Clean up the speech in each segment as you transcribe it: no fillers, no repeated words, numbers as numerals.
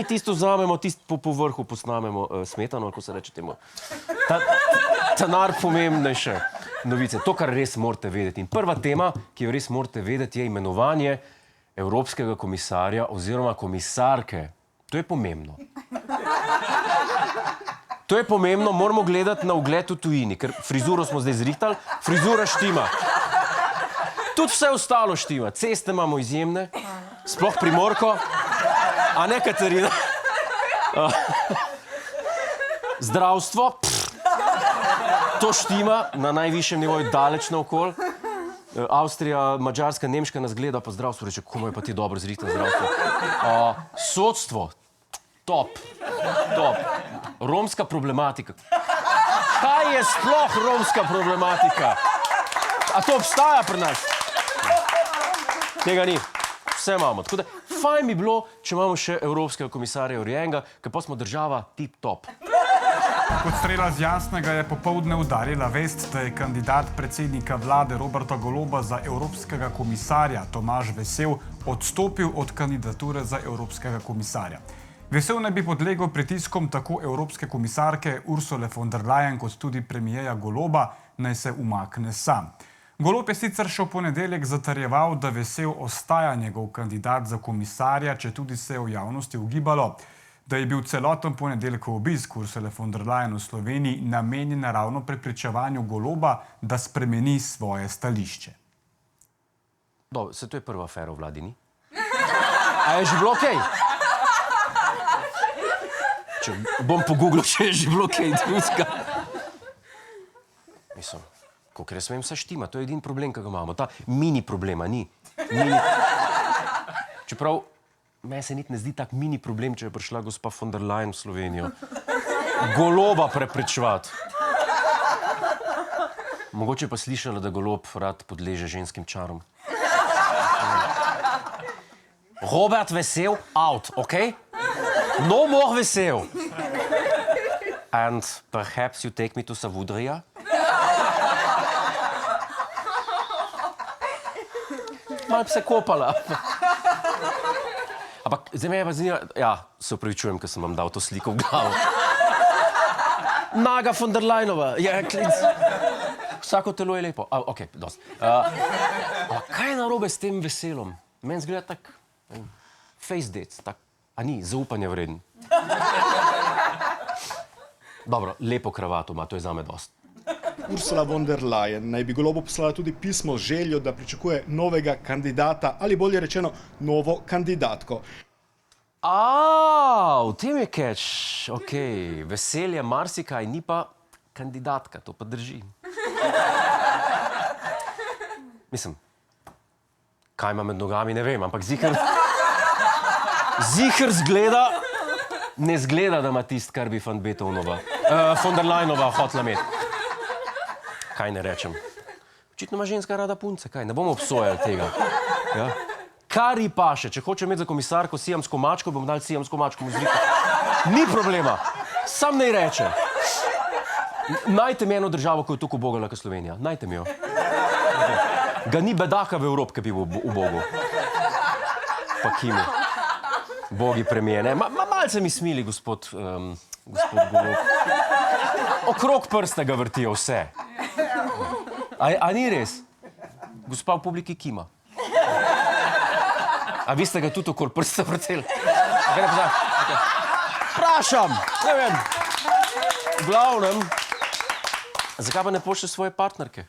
tisto vzamemo, tisto po povrhu posnamemo smetano, ko se reče temu. Ta najpomembnejše novice, to, kar res morate vedeti. In prva tema, ki jo res morate vedeti, je imenovanje Evropskega komisarja oziroma komisarke. To je pomembno. To je pomembno, moramo gledati na ugled v tujini, ker frizuro smo zdaj zrihtali, frizura štima. Tudi vse ostalo štima. Ceste imamo izjemne, sploh Primorko, a ne Katarina. Zdravstvo, to štima na najvišjem nivoju, daleč naokoli. Avstrija, Madžarska, Nemška nas gleda, pa zdravstvo reče, komu je pa ti dobro zrihtan zdravstvo. Sodstvo, top. Romska problematika. Kaj je sploh romska problematika? A to obstaja pri nas? Tega ni. Vse imamo. Tako da, fajn bi bilo, če imamo še Evropskega komisarja urejenega, ker pa smo država tip-top. Kot strela z jasnega je popoldne udarila vest, da je kandidat predsednika vlade Roberta Goloba za Evropskega komisarja Tomaž Vesel odstopil od kandidature za Evropskega komisarja. Vesel naj bi podlegel pritiskom tako Evropske komisarke Ursule von der Leyen kot tudi premijeja Goloba, naj se umakne sam. Golob je sicer še v ponedeljek zatrjeval, da Vesel ostaja njegov kandidat za komisarja, četudi se je v javnosti ugibalo, da je bil celoten ponedeljkov obisk Ursule von der Leyen v Sloveniji namenjen ravno prepričevanju Goloba, da spremeni svoje stališče. Dobro, se to je prva afera v vladi, ni? A je že bilo okej? Bom pogooglil, če je že bilo kaj drugega. Mislim, kolikor jaz vem, vse štima, to je edini problem, ki ga imamo. Ta mini problema ni. Čeprav, meni se niti ne zdi tak mini problem, če je prišla gospa von der Leyen v Slovenijo. Goloba preprečevati. Mogoče pa slišala, da Golob rad podleže ženskim čarom. Robert Vesel, out, okej? No more Vesel. And perhaps you take me to Savudrija? Malo bi se kopala. Ampak zdaj me je pa zanima, ja, se opravičujem, ker sem vam dal to sliko v glavo. Naga von der Leyenova, ja, klinc. Vsako telo je lepo. Okej, dosti. Ampak kaj je narobe s tem Veselom? Meni zgleda tak face date, tak. A ni, zaupanje vreden. Dobro, lepo kravato ima, to je zame dosti. Ursula von der Leyen naj bi Golobu poslala tudi pismo z željo, da pričakuje novega kandidata ali bolje rečeno novo kandidatko. V tem je catch. Okej, veselje marsikaj, ni pa kandidatka, to pa drži. Mislim, kaj ima med nogami, ne vem, ampak ziher zgleda, ne zgleda, da ima tist, kar bi von der Leyenova hotela imeti. Kaj ne rečem? Očitno ima ženska rada punce, kaj? Ne bomo obsojali tega. Ja? Kar ji paše, če hoče imeti za komisarko siamsko mačko, bomo dali siamsko mačko mu zrika. Ni problema, sam naj reče. Najte mi eno državo, ko je toliko ubogala kot Slovenija. Najte mi jo. Ga ni bedaka v Evropi, ki bi ubogal. Pa kimi. Bogi premijene. Malce mi smili, gospod Golob. Okrog prsta ga vrtijo vse. A ni res? Gospa v publiki kima. A vi ste ga tudi okoli prsta vrteli? Vprašam, ne vem. V glavnem, zakaj pa ne pošlje svoje partnerke?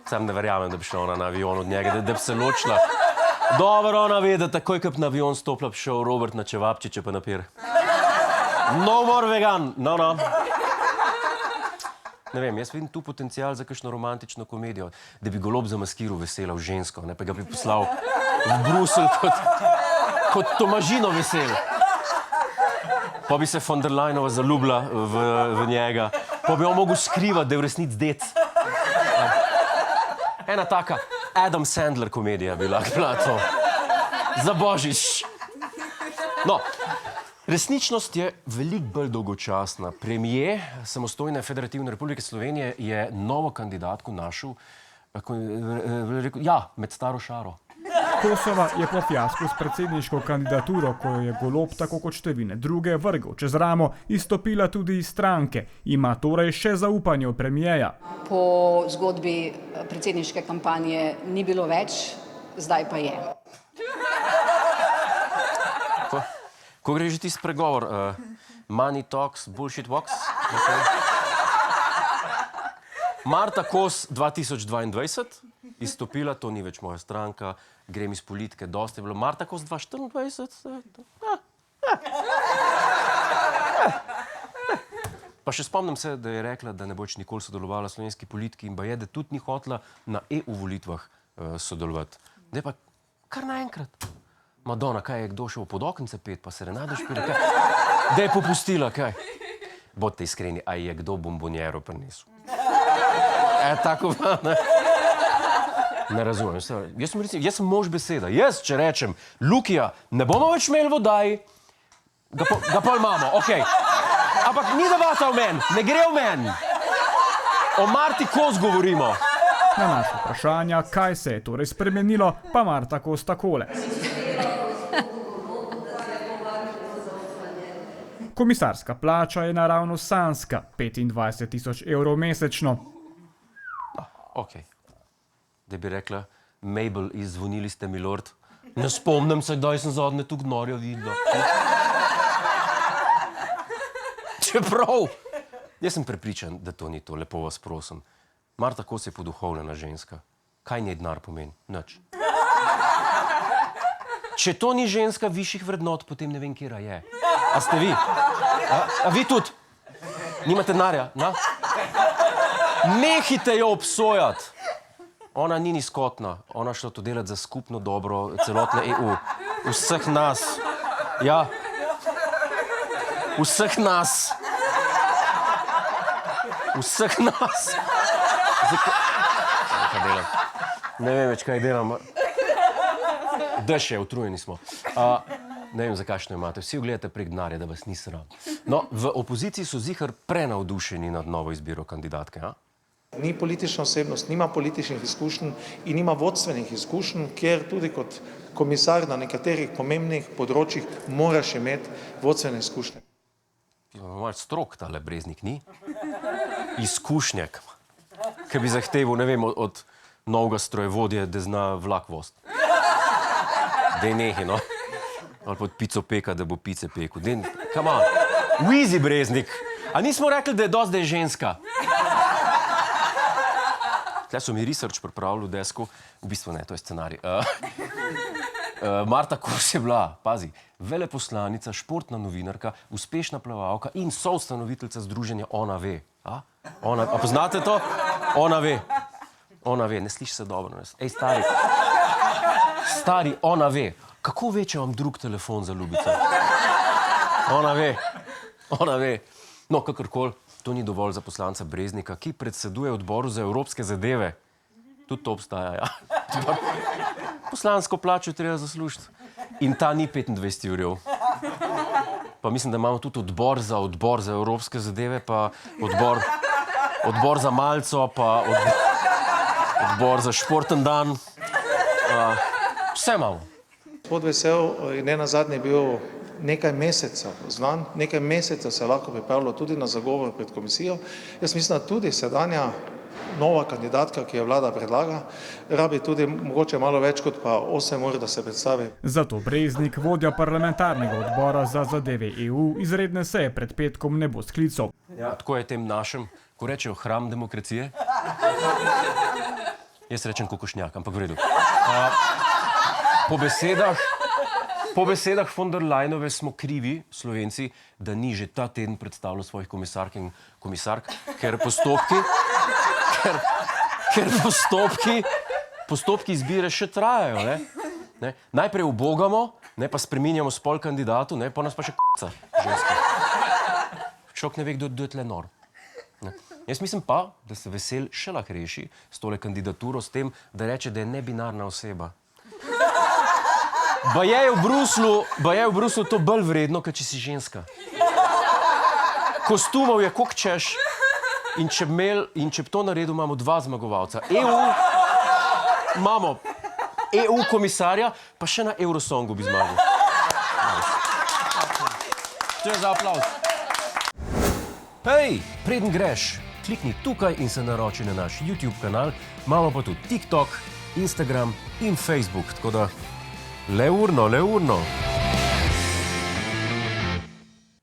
Sam ne verjamem, da bi šla ona na avion od njega, da bi se ločila. Dobro, ona ve, da takoj, ko bi na avion stopila, bi šel Robert na čevapčiče pa na pir. No more vegan, no. Ne vem, jaz vidim tu potencial za kakšno romantično komedijo, da bi Golob zamaskiral Vesela v žensko, ne pa ga bi poslal v Bruselj kot Tomažino Vesel. Pa bi se von der Leyenova zaljubila v njega, pa bi on mogel skrivati, da je v resnici dec. Ena taka Adam Sandler komedija bi lahko bila to. Za Božič. No, resničnost je veliko bolj dolgočasna. Premijer samostojne Federativne republike Slovenije je novo kandidatko našel, med staro šaro. Kosova je po fijasku s predsedniško kandidaturo, ko jo je Golob tako kot številne druge vrgel čez ramo, izstopila tudi iz stranke. Ima torej še zaupanje v premijeja. Po zgodbi predsedniške kampanje ni bilo več, zdaj pa je. Ko gre že tisti pregovor, money talks, bullshit walks. Okay. Marta Kos 2022, izstopila, to ni več moja stranka, grem iz politike, dosti je bilo. Marta Kos 2024, Pa še spomnim se, da je rekla, da ne bo več nikoli sodelovala v slovenski politiki in je, da tudi ni hotela na EU volitvah sodelovati. Zdaj pa kar naenkrat. Madonna, kaj je kdo šel pod okence pet, pa serenade špila, kaj? Da je popustila, kaj? Bodite iskreni, a je kdo bombonjero prinesel? Tako pa, ne? Ne razumem. Jaz sem mož beseda. Jaz, če rečem, Lukija, ne bomo več imeli vodaji, ga pol imamo, okej. Ampak ni debata o meni, ne gre o meni. O Marti Kos govorimo. Na naše vprašanja, kaj se je torej spremenilo, pa Marta Kos takole. Komisarska plača je naravno sanjska, 25 000 evrov mesečno. Okej. Da bi rekla, Mabel, izzvonili ste, milord. Ne spomnim se, kdaj sem zadnje tu gnorjo videla. Čeprav, jaz sem prepričan, da to ni to, lepo vas prosim. Marta Kos je poduhovljena ženska. Kaj njej denar pomeni? Nič. Če to ni ženska višjih vrednot, potem ne vem, kjera je. A ste vi? A vi tudi? Nimate denarja? Nehite jo obsojati. Ona ni nizkotna. Ona šla to delati za skupno dobro celotne EU. Vseh nas. Ja. Vseh nas. Vseh nas. Kaj delam? Ne vem več, kaj delam. Dež je, utrujeni smo. Ne vem, za kakšno imate. Vsi gledate prek denarja, da vas ni sram. No, v opoziciji so zihar prenavdušeni nad novo izbiro kandidatke, a? Ni politična osebnost, nima političnih izkušenj in nima vodstvenih izkušenj, kjer tudi kot komisar na nekaterih pomembnih področjih moraš imeti vodstvene izkušnje. Malo strok tale Breznik, ni? Izkušnjak, ki bi zahteval, ne vem, od novega strojevodje, da zna vlak vozt. Dej nehi, no. Ali pod pico peka, da bo pice pekel. Dej, come on. Easy, Breznik. A nismo rekli, da je dosti, da je ženska? Tle so mi research pripravili v desku. V bistvu ne, to je scenarij. Marta Kos je bila, pazi, veleposlanica, športna novinarka, uspešna plavalka in soustanoviteljica združenja Ona ve. A poznate to? Ona ve. Ona ve, ne sliši se dobro. Ej, stari. Stari, ona ve. Kako ve, če vam drug telefon zaljubica? Ona ve. Ona ve. No, kakorkoli, to ni dovolj za poslanca Breznika, ki predseduje odboru za evropske zadeve. Tudi to obstaja, ja. Poslansko plačo treba zaslužiti. In ta ni 25 jurjev. Pa mislim, da imamo tudi odbor za evropske zadeve, pa odbor za malco, pa odbor za športen dan. Vse imamo. Gospod Vesel je nenazadnje bil nekaj mesecev znan, nekaj mesecev se je lahko pripravilo tudi na zagovor pred komisijo. Jaz mislim, da tudi sedanja nova kandidatka, ki jo vlada predlaga, rabi tudi mogoče malo več kot pa 8 ur, da se predstavi. Zato Breznik, vodja parlamentarnega odbora za zadeve EU, izredne seje pred petkom ne bo sklical. Ja, tako je tem našem, ko rečejo hram demokracije. Jaz rečem kokošnjak, ampak v redu. Po besedah von der Leyenove smo krivi, Slovenci, da ni že ta teden predstavljal svojih komisark in komisark, ker postopki izbire še trajajo. Ne? Najprej ubogamo, ne, pa spreminjamo spol kandidatu, ne, pa nas pa še k***ca ženska. Človek ne ve, kdo je tle nor. Ne. Jaz mislim pa, da se Vesel še lahko reši s tole kandidaturo, s tem, da reče, da je nebinarna oseba. Baje je v Bruslu to bolj vredno, kot če si ženska. Kostumov je koliko češ in če bi to naredil, imamo 2 zmagovalca. EU imamo EU komisarja, pa še na Eurosongu bi zmagal. To je za aplauz. Hej, preden greš, klikni tukaj in se naroči na naš YouTube kanal, imamo pa tudi TikTok, Instagram in Facebook, tako da le urno.